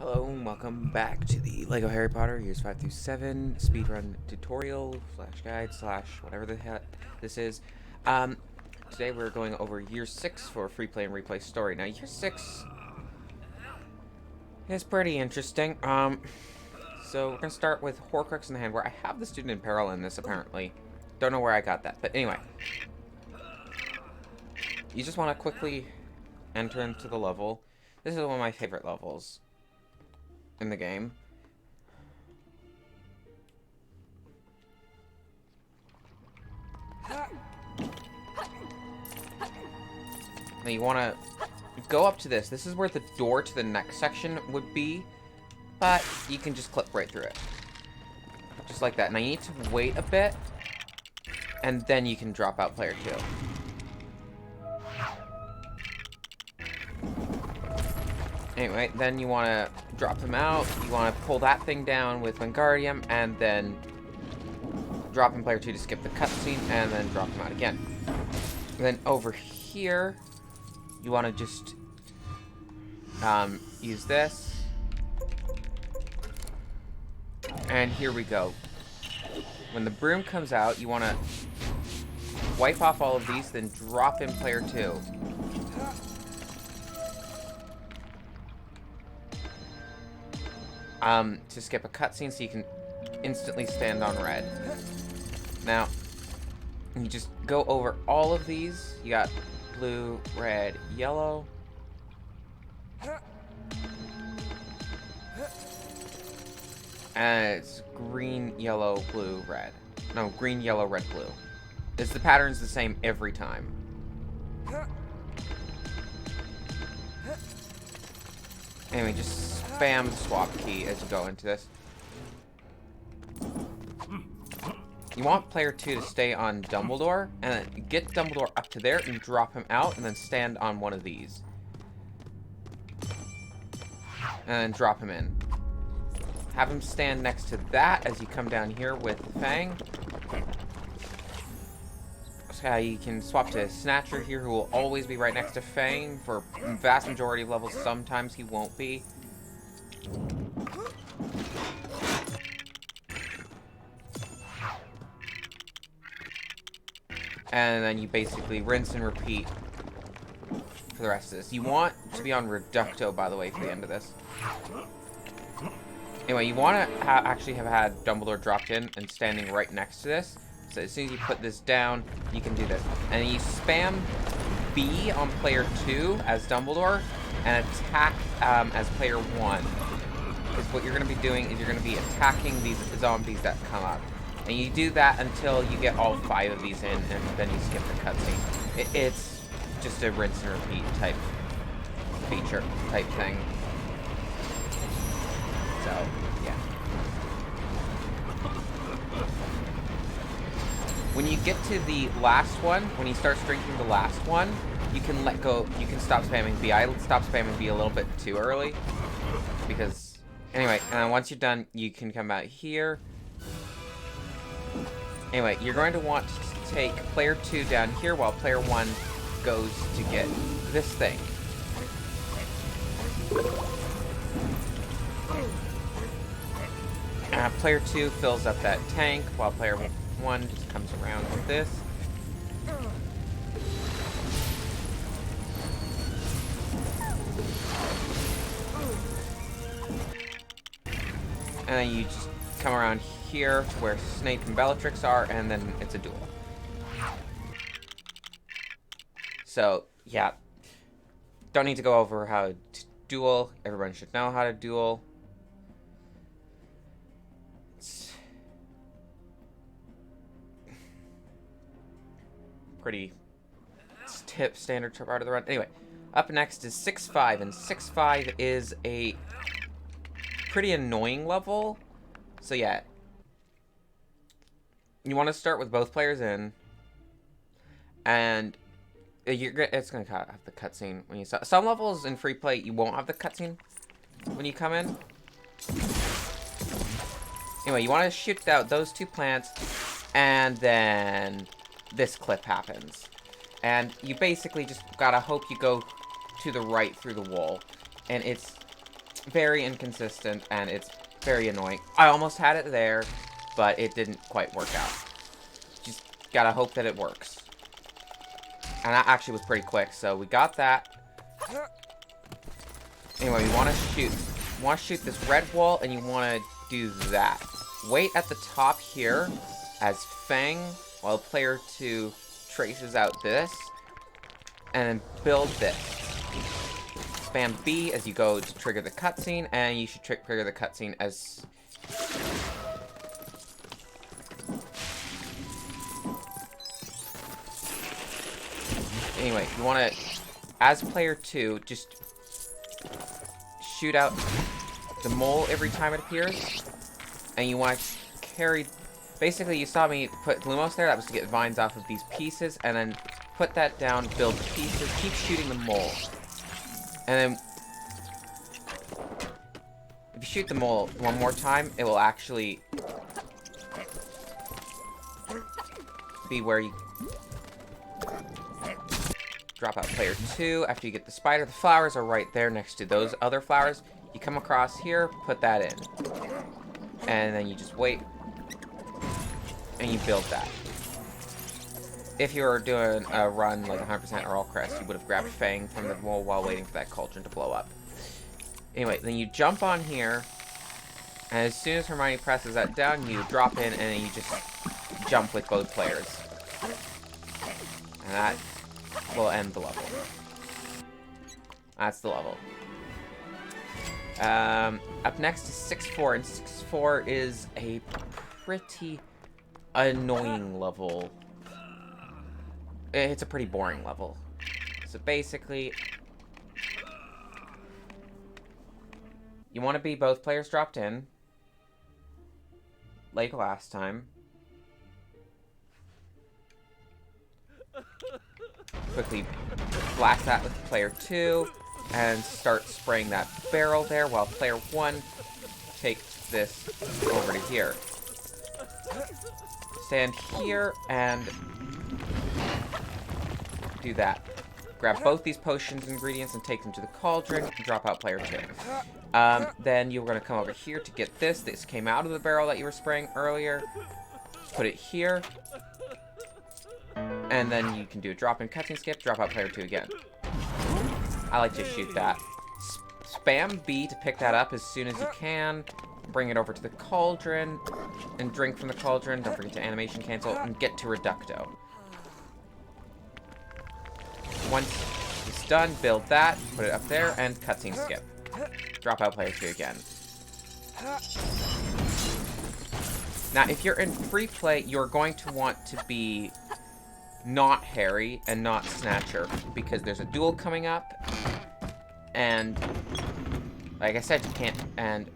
Hello and welcome back to the LEGO Harry Potter Years 5 through 7 Speedrun Tutorial / guide / whatever the heck this is. Today we're going over Year 6 for Freeplay and Replay Story. Now Year 6 is pretty interesting. So we're going to start with Horcrux in the hand, where I have the student in peril in this apparently. Don't know where I got that, but anyway. You just want to quickly enter into the level. This is one of my favorite levels in the game. Now you want to go up to this. This is where the door to the next section would be, but you can just clip right through it. Just like that. Now you need to wait a bit, and then you can drop out player 2. Anyway, then you want to drop them out. You want to pull that thing down with Wingardium, and then drop in player 2 to skip the cutscene, and then drop them out again. And then over here, you want to just use this. And here we go. When the broom comes out, you want to wipe off all of these, then drop in player 2. To skip a cutscene so you can instantly stand on red. Now, you just go over all of these. You got blue, red, yellow. And it's green, yellow, blue, red. No, green, yellow, red, blue. The pattern's the same every time. Anyway, just spam the swap key as you go into this. You want player 2 to stay on Dumbledore, and then get Dumbledore up to there and drop him out, and then stand on one of these. And then drop him in. Have him stand next to that as you come down here with Fang. So you can swap to Snatcher here, who will always be right next to Fang for the vast majority of levels. Sometimes he won't be. And then you basically rinse and repeat for the rest of this. You want to be on Reducto, by the way, for the end of this. Anyway, you want to actually have had Dumbledore dropped in and standing right next to this. So as soon as you put this down, you can do this. And you spam B on player 2 as Dumbledore and attack as player 1. Because what you're going to be doing is you're going to be attacking these zombies that come up. And you do that until you get all 5 of these in, and then you skip the cutscene. It's just a rinse and repeat type feature, type thing. So, yeah. When you get to the last one, when you start drinking the last one, you can let go, you can stop spamming B. I stopped spamming B a little bit too early. Because, anyway, once you're done, you can come out here. Anyway, you're going to want to take player 2 down here while player 1 goes to get this thing. Player 2 fills up that tank while player 1 just comes around with this. And then you just come around here to where Snape and Bellatrix are, and then it's a duel. So, yeah. Don't need to go over how to duel. Everyone should know how to duel. It's pretty standard part of the run. Anyway, up next is 6-5, and 6-5 is a pretty annoying level. So yeah, you want to start with both players in, and it's gonna have the cutscene when you start. Some levels in free play you won't have the cutscene when you come in. Anyway, you want to shoot out those 2 plants, and then this clip happens, and you basically just gotta hope you go to the right through the wall, and it's very inconsistent, and it's very annoying. I almost had it there, but it didn't quite work out. Just gotta hope that it works. And that actually was pretty quick, so we got that. Anyway, you want to shoot this red wall, and you want to do that. Wait at the top here as Fang, while player 2 traces out this, and then build this. Spam B as you go to trigger the cutscene, and you should trigger the cutscene as... Anyway, you want to, as player 2, just shoot out the mole every time it appears, and you want to carry... Basically, you saw me put Lumos there, that was to get vines off of these pieces, and then put that down, build the pieces, keep shooting the mole. And then, if you shoot the mole one more time, it will actually be where you drop out player 2 after you get the spider. The flowers are right there next to those other flowers. You come across here, put that in. And then you just wait. And you build that. If you were doing a run like 100% or all crest, you would have grabbed Fang from the wall while waiting for that cauldron to blow up. Anyway, then you jump on here. And as soon as Hermione presses that down, you drop in and then you just jump with both players. And that will end the level. That's the level. Up next is 6-4, and 6-4 is a pretty annoying level. It's a pretty boring level. So basically, you want to be both players dropped in, like last time. Quickly blast that with player 2 and start spraying that barrel there while player 1 takes this over to here. Stand here and do that. Grab both these potions ingredients and take them to the cauldron and drop out player 2. Then you're going to come over here to get this. This came out of the barrel that you were spraying earlier. Put it here. And then you can do a drop-in cutscene skip, drop out player 2 again. I like to shoot that. Spam B to pick that up as soon as you can. Bring it over to the cauldron and drink from the cauldron. Don't forget to animation cancel and get to Reducto. Once it's done, build that, put it up there, and cutscene skip. Drop out player 2 again. Now, if you're in free play, you're going to want to be not Harry and not Snatcher, because there's a duel coming up, and like I said, you can't. And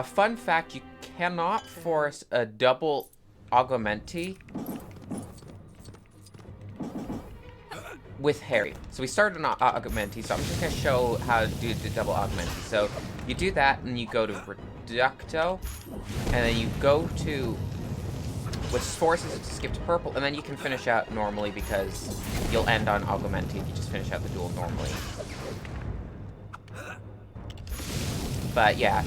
fun fact, you cannot force a double Augmenti with Harry. So we started an Augmenti, so I'm just going to show how to do the double Augmenti. So you do that, and you go to Reducto, and then you go to, which forces it to skip to purple, and then you can finish out normally because you'll end on Augmenti if you just finish out the duel normally. But yeah.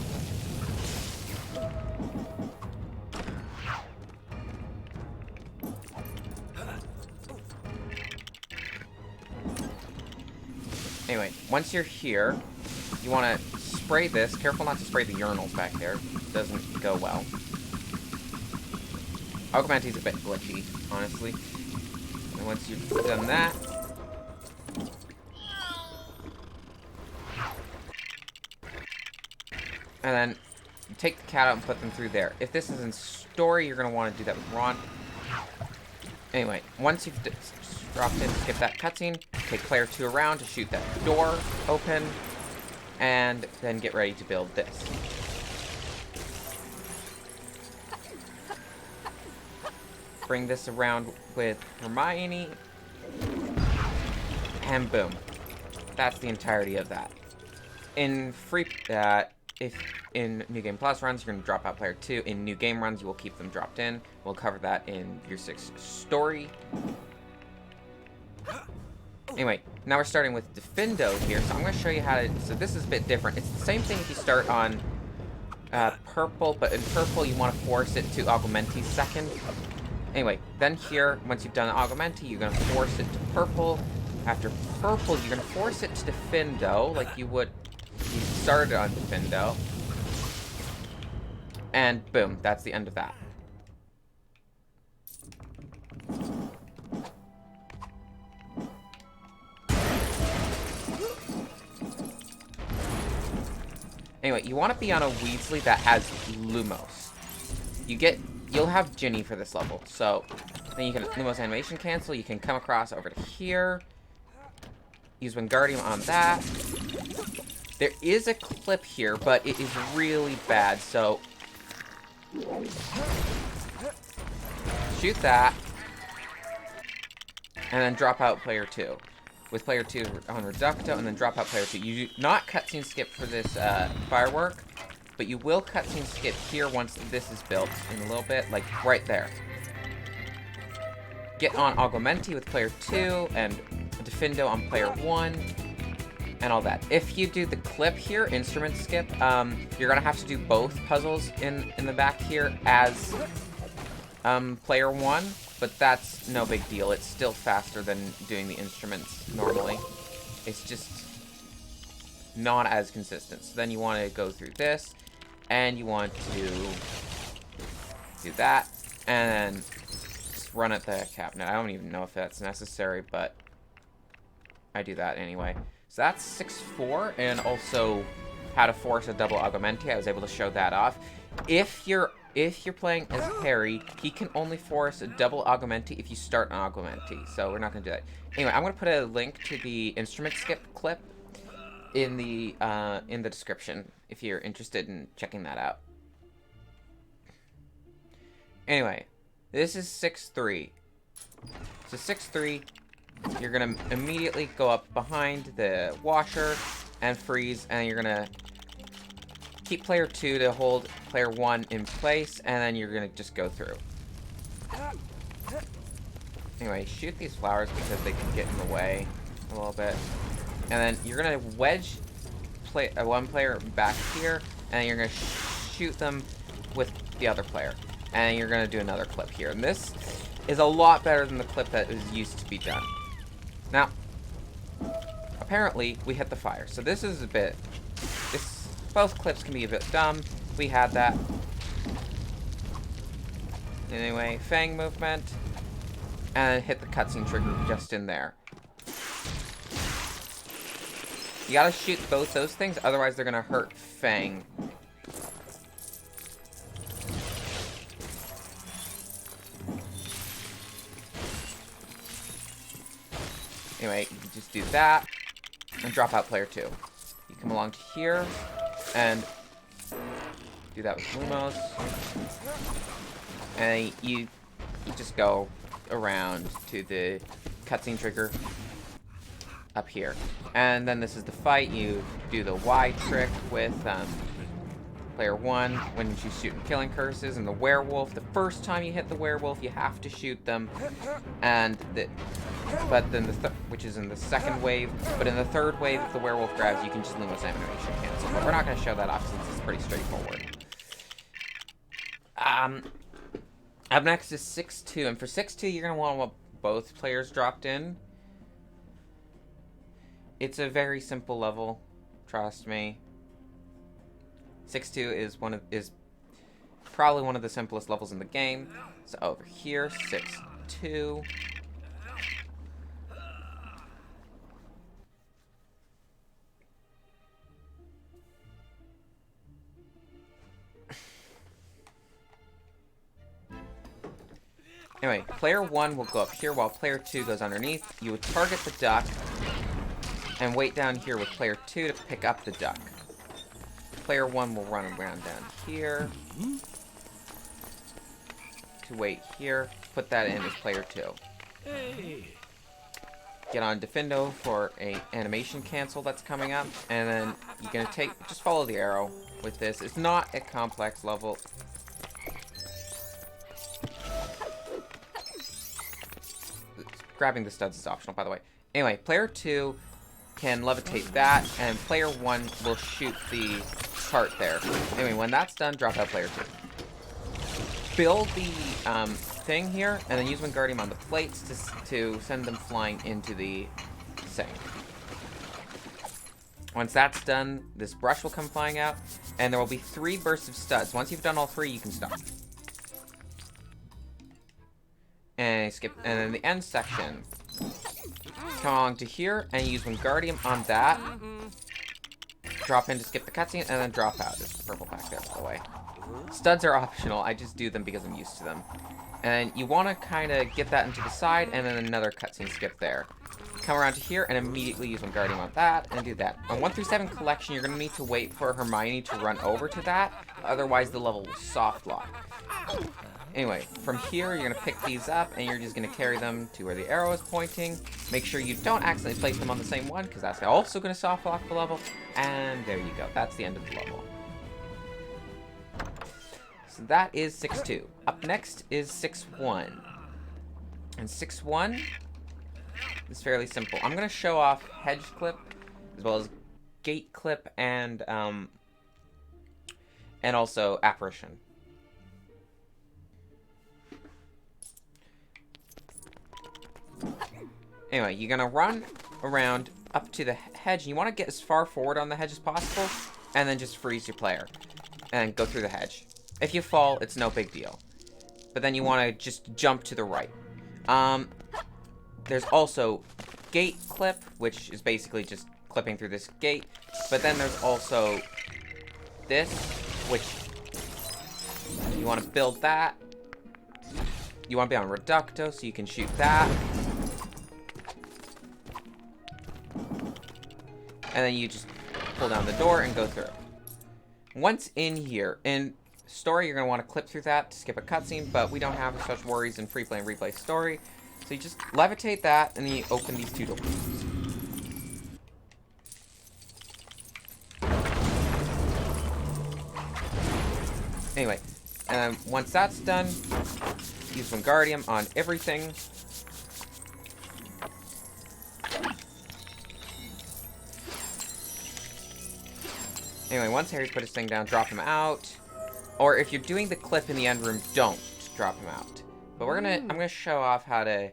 Anyway, once you're here, you want to spray this. Careful not to spray the urinals back there. It doesn't go well. Augmenti's a bit glitchy, honestly. And once you've done that, and then you take the cat out and put them through there. If this is in story, you're going to want to do that with Ron. Anyway, once you've dropped in, skip that cutscene, take player 2 around to shoot that door open, and then get ready to build this. Bring this around with Hermione, and boom. That's the entirety of that. In free, if in New Game Plus runs, you're going to drop out player 2. In New Game runs, you will keep them dropped in. We'll cover that in Year 6 story. Anyway, now we're starting with Defendo here, so I'm going to show you how to... So this is a bit different. It's the same thing if you start on purple, but in purple you want to force it to Augmenti second. Anyway, then here, once you've done Augmenti, you're going to force it to purple. After purple, you're going to force it to Defendo, like you would if you started on Defendo. And boom, that's the end of that. Anyway, you want to be on a Weasley that has Lumos. You'll have Ginny for this level. So, then you can Lumos animation cancel. You can come across over to here. Use Wingardium on that. There is a clip here, but it is really bad. So, shoot that. And then drop out player 2. With player 2 on Reducto, and then drop out player 2. You do not cutscene skip for this firework, but you will cutscene skip here once this is built in a little bit, like right there. Get on Augmenti with player 2, and Defendo on player 1, and all that. If you do the clip here, instrument skip, you're gonna have to do both puzzles in the back here as player 1. But that's no big deal. It's still faster than doing the instruments normally. It's just not as consistent. So then you want to go through this, and you want to do that, and then just run at the cabinet. I don't even know if that's necessary, but I do that anyway. So that's 6-4, and also how to force a double Augmenti. I was able to show that off. If you're playing as Harry, he can only force a double Augmenti if you start an Augmenti. So we're not going to do that. Anyway, I'm going to put a link to the instrument skip clip in the description if you're interested in checking that out. Anyway, this is 6-3. So 6-3, you're going to immediately go up behind the washer and freeze, and you're going to keep player 2 to hold player 1 in place, and then you're gonna just go through. Anyway, shoot these flowers because they can get in the way a little bit. And then you're gonna wedge one player back here, and then you're gonna shoot them with the other player. And you're gonna do another clip here. And this is a lot better than the clip that is used to be done. Now, apparently, we hit the fire. So this is a bit... Both clips can be a bit dumb. We had that. Anyway, Fang movement. And hit the cutscene trigger just in there. You gotta shoot both those things, otherwise they're gonna hurt Fang. Anyway, you can just do that. And drop out player 2. You come along to here. And do that with Lumos. And you just go around to the cutscene trigger up here. And then this is the fight. You do the Y trick with player 1 when she's shooting killing curses, and the werewolf. The first time you hit the werewolf, you have to shoot them. And but then which is in the second wave. But in the third wave, if the werewolf grabs, you can just Lumos animation cancel. But we're not going to show that off since it's pretty straightforward. Up next is 6-2, and for 6-2, you're going to want both players dropped in. It's a very simple level, trust me. 6-2 is probably one of the simplest levels in the game. So over here, 6-2. Anyway, player 1 will go up here while player 2 goes underneath. You would target the duck and wait down here with player 2 to pick up the duck. Player 1 will run around down here to wait here. Put that in as player 2. Get on Defendo for a animation cancel that's coming up, and then you're gonna just follow the arrow with this. It's not a complex level. Grabbing the studs is optional, by the way. Anyway, player 2 can levitate that, and player 1 will shoot the cart there. Anyway, when that's done, drop out player 2. Build the thing here, and then use Wingardium on the plates to send them flying into the sink. Once that's done, this brush will come flying out, and there will be 3 bursts of studs. Once you've done all 3, you can stop. And skip, and then the end section. Come along to here, and use Wingardium on that. Drop in to skip the cutscene, and then drop out. There's the purple pack there, by the way. Studs are optional. I just do them because I'm used to them. And you want to kind of get that into the side, and then another cutscene skip there. Come around to here, and immediately use Wingardium on that, and do that. On 1 through 7 collection, you're going to need to wait for Hermione to run over to that. Otherwise, the level will soft lock. Anyway, from here, you're going to pick these up, and you're just going to carry them to where the arrow is pointing. Make sure you don't accidentally place them on the same one, because that's also going to soft lock the level. And there you go. That's the end of the level. So that is 6-2. Up next is 6-1. And 6-1 is fairly simple. I'm going to show off hedge clip, as well as gate clip, and also apparition. Anyway, you're gonna run around up to the hedge, and you want to get as far forward on the hedge as possible, and then just freeze your player, and go through the hedge. If you fall, it's no big deal. But then you want to just jump to the right. There's also gate clip, which is basically just clipping through this gate. But then there's also this, which you want to build that. You want to be on Reducto, so you can shoot that. And then you just pull down the door and go through. Once in here, in story, you're going to want to clip through that to skip a cutscene, but we don't have such worries in Freeplay and Replay story. So you just levitate that, and then you open these 2 doors. Anyway, and once that's done, use Wingardium on everything. Anyway, once Harry's put his thing down, drop him out. Or if you're doing the clip in the end room, don't drop him out. But I'm gonna show off how to.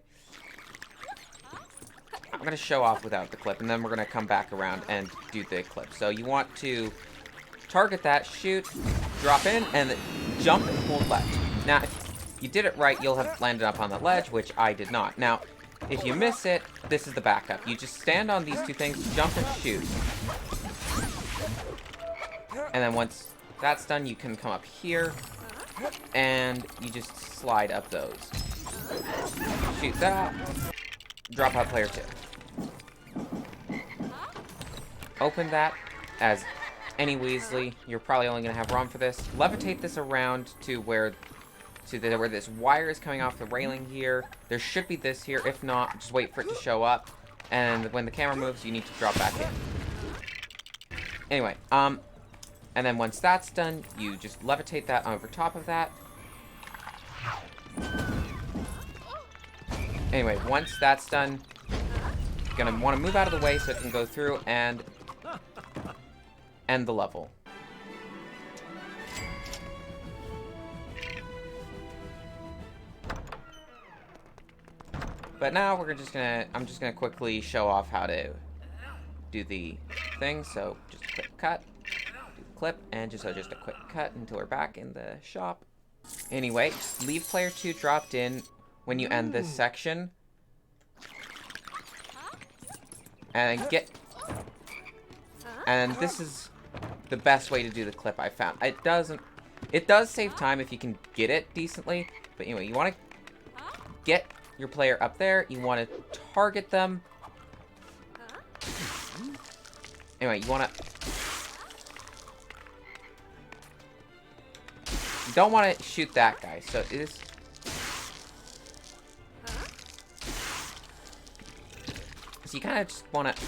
I'm gonna show off without the clip, and then we're gonna come back around and do the clip. So you want to target that, shoot, drop in, and jump and hold left. Now, if you did it right, you'll have landed up on the ledge, which I did not. Now, if you miss it, this is the backup. You just stand on these 2 things, jump and shoot. And then once that's done, you can come up here, and you just slide up those. Shoot that. Drop out player 2. Open that as any Weasley. You're probably only going to have Ron for this. Levitate this around to where this wire is coming off the railing here. There should be this here. If not, just wait for it to show up. And when the camera moves, you need to drop back in. Anyway, and then once that's done, you just levitate that over top of that. Anyway, once that's done, you're going to want to move out of the way so it can go through and end the level. But now I'm just gonna quickly show off how to do the thing. So just a quick cut, do the clip, and just a quick cut until we're back in the shop. Anyway, just leave player 2 dropped in when you end this section, and this is the best way to do the clip I found. It does save time if you can get it decently, but anyway, you want to get your player up there, you want to target them. Anyway, you don't want to shoot that guy, so it is. So you kind of just want to,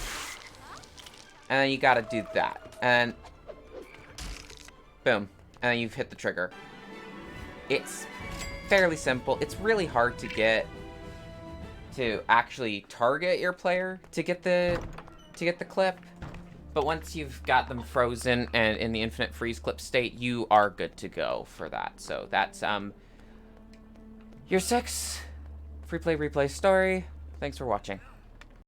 and then you got to do that, and boom, and then you've hit the trigger. It's fairly simple. It's really hard to get to actually target your player to get the clip. But once you've got them frozen and in the infinite freeze clip state, you are good to go for that. So that's your 6 Freeplay replay story. Thanks for watching.